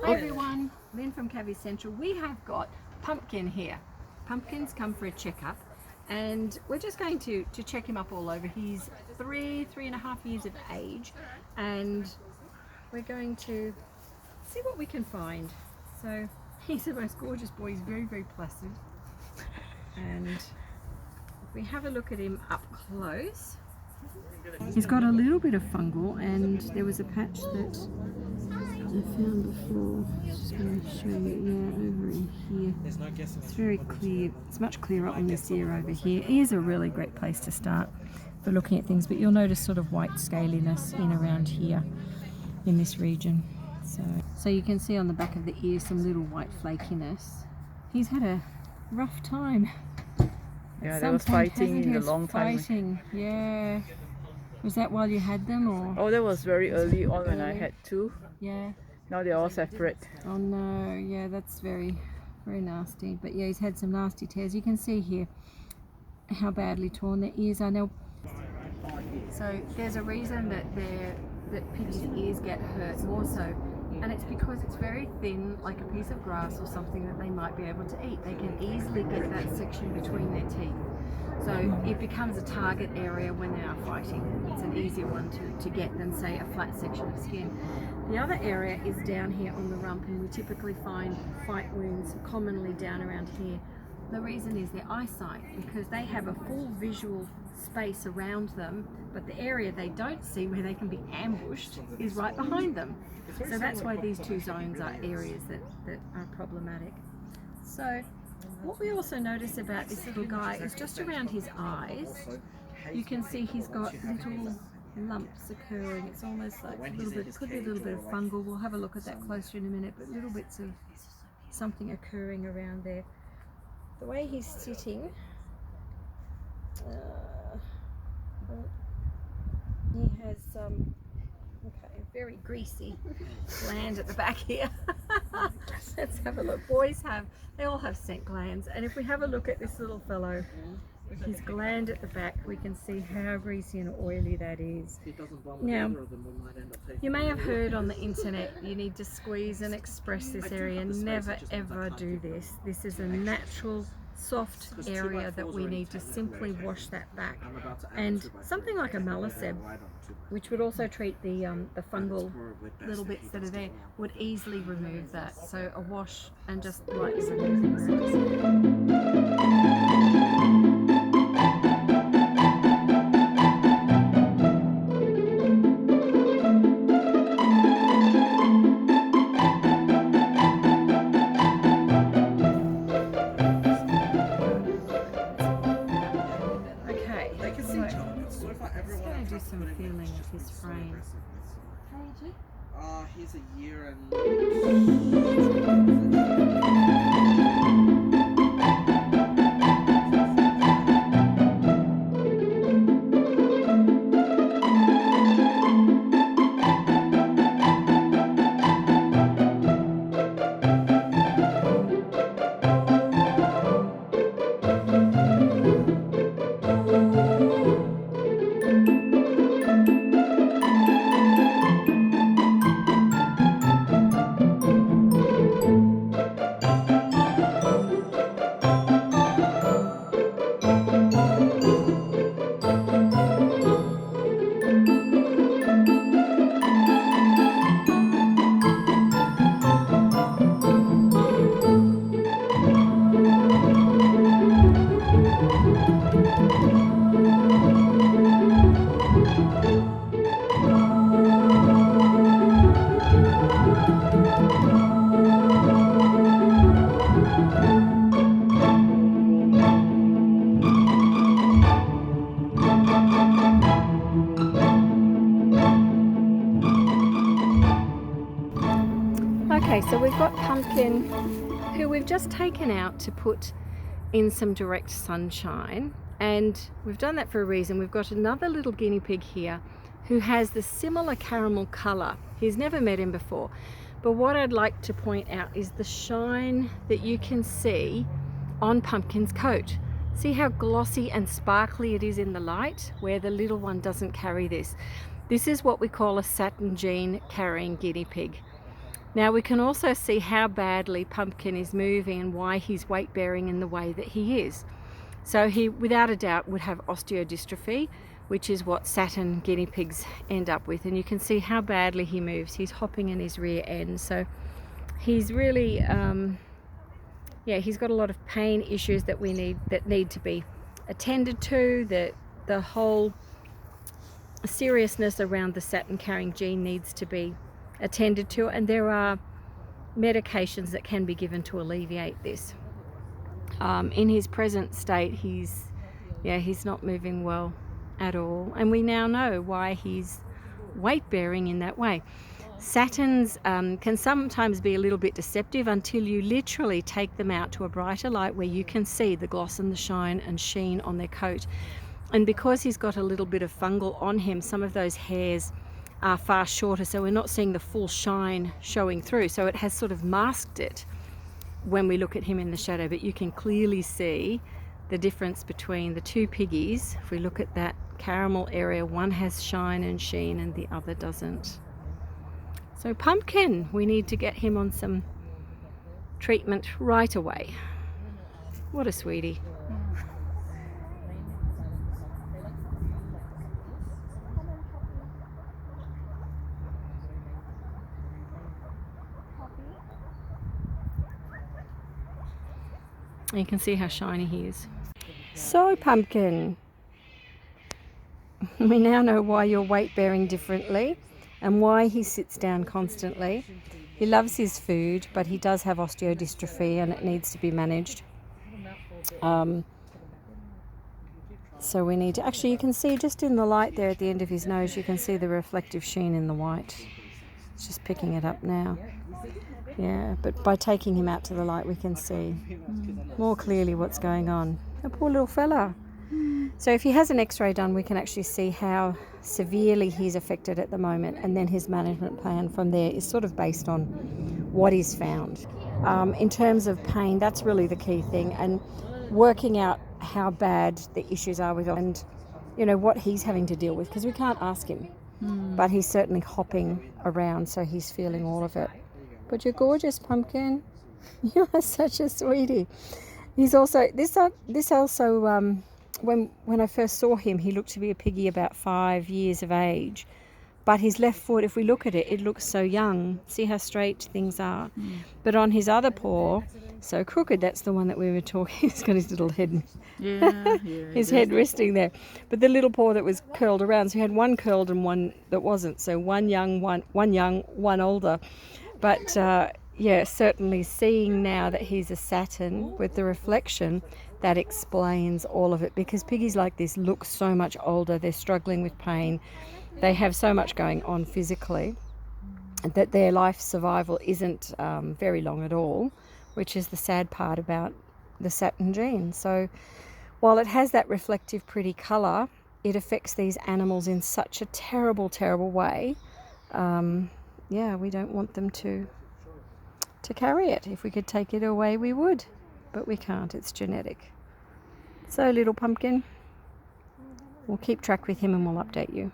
Hi everyone, Lynn from Cavy Central. We have got Pumpkin here. Pumpkin's come for a checkup and we're just going to check him up all over. He's three and a half years of age and we're going to see what we can find. So he's the most gorgeous boy, he's very, very placid. And if we have a look at him up close, he's got a little bit of fungal and there was a patch that I found before. Just going to show you, over in here. It's very clear. It's much clearer on this ear over here. Ears are a really great place to start for looking at things, but you'll notice sort of white scaliness in around here in this region. So you can see on the back of the ear some little white flakiness. He's had a rough time. Yeah, they was fighting in a long time. Fighting, yeah. Was that while you had them, or? Oh, that was very early on when I had two. Yeah. Now they're all separate. Oh no, yeah, that's very, very nasty. But yeah, he's had some nasty tears. You can see here how badly torn their ears are now. So there's a reason that piggies' ears get hurt more so, and it's because it's very thin, like a piece of grass or something that they might be able to eat. They can easily get that section between their teeth. So it becomes a target area when they are fighting. It's an easier one to get than, say, a flat section of skin. The other area is down here on the rump, and we typically find fight wounds commonly down around here. The reason is their eyesight, because they have a full visual space around them, but the area they don't see where they can be ambushed is right behind them. So that's why these two zones are areas that are problematic. So what we also notice about this little guy is just around his eyes, you can see he's got little lumps occurring. It's almost like a little bit, could be a little bit of fungal. We'll have a look at that closer in a minute, but little bits of something occurring around there. The way he's sitting, he has some very greasy gland at the back here. Let's have a look. They all have scent glands, and if we have a look at this little fellow, his gland at the back, we can see how greasy and oily that is. Now, you may have heard on the internet you need to squeeze and express this area. Never ever do this. This is a natural soft area that we need to simply wash that back, and something like a maliceb, which would also treat the fungal little bits that are there, would easily remove that. So a wash and just lightly remove things. Do some feeling of his frame. He's a year and... Okay, so we've got Pumpkin, who we've just taken out to put in some direct sunshine, and we've done that for a reason. We've got another little guinea pig here who has the similar caramel color. He's never met him before, but what I'd like to point out is the shine that you can see on Pumpkin's coat. See how glossy and sparkly it is in the light, where the little one doesn't carry this. This is what we call a satin gene carrying guinea pig. Now we can also see how badly Pumpkin is moving and why he's weight bearing in the way that he is. So he, without a doubt, would have osteodystrophy, which is what Satin guinea pigs end up with. And you can see how badly he moves. He's hopping in his rear end. So he's really, he's got a lot of pain issues that need to be attended to. The whole seriousness around the Satin carrying gene needs to be attended to, and there are medications that can be given to alleviate this. In his present state, he's not moving well at all, and we now know why he's weight bearing in that way. Satins can sometimes be a little bit deceptive until you literally take them out to a brighter light where you can see the gloss and the shine and sheen on their coat. And because he's got a little bit of fungal on him, some of those hairs are far shorter, so we're not seeing the full shine showing through. So it has sort of masked it when we look at him in the shadow, but you can clearly see the difference between the two piggies. If we look at that caramel area, one has shine and sheen and the other doesn't. So Pumpkin, we need to get him on some treatment right away. What a sweetie. You can see how shiny he is. So Pumpkin, we now know why you're weight bearing differently and why he sits down constantly. He loves his food, but he does have osteodystrophy and it needs to be managed. So we need to, actually you can see just in the light there at the end of his nose, you can see the reflective sheen in the white. It's just picking it up now. Yeah, but by taking him out to the light we can see more clearly what's going on. A poor little fella. So if he has an x-ray done, we can actually see how severely he's affected at the moment, and then his management plan from there is sort of based on what is found. In terms of pain, that's really the key thing, and working out how bad the issues are with, and what he's having to deal with, because we can't ask him, but he's certainly hopping around, so he's feeling all of it. But you're gorgeous, Pumpkin. You are such a sweetie. He's also when I first saw him, he looked to be a piggy about 5 years of age. But his left foot, if we look at it, it looks so young. See how straight things are. But on his other paw, so crooked, that's the one that we were talking. He's got his little head, his head resting there. But the little paw that was curled around, so he had one curled and one that wasn't. So one young, one older. But certainly seeing now that he's a Satin with the reflection, that explains all of it, because piggies like this look so much older. They're struggling with pain. They have so much going on physically that their life survival isn't very long at all, which is the sad part about the Satin gene. So while it has that reflective pretty colour, it affects these animals in such a terrible, terrible way. We don't want them to carry it. If we could take it away, we would, but we can't. It's genetic. So little Pumpkin, we'll keep track with him and we'll update you.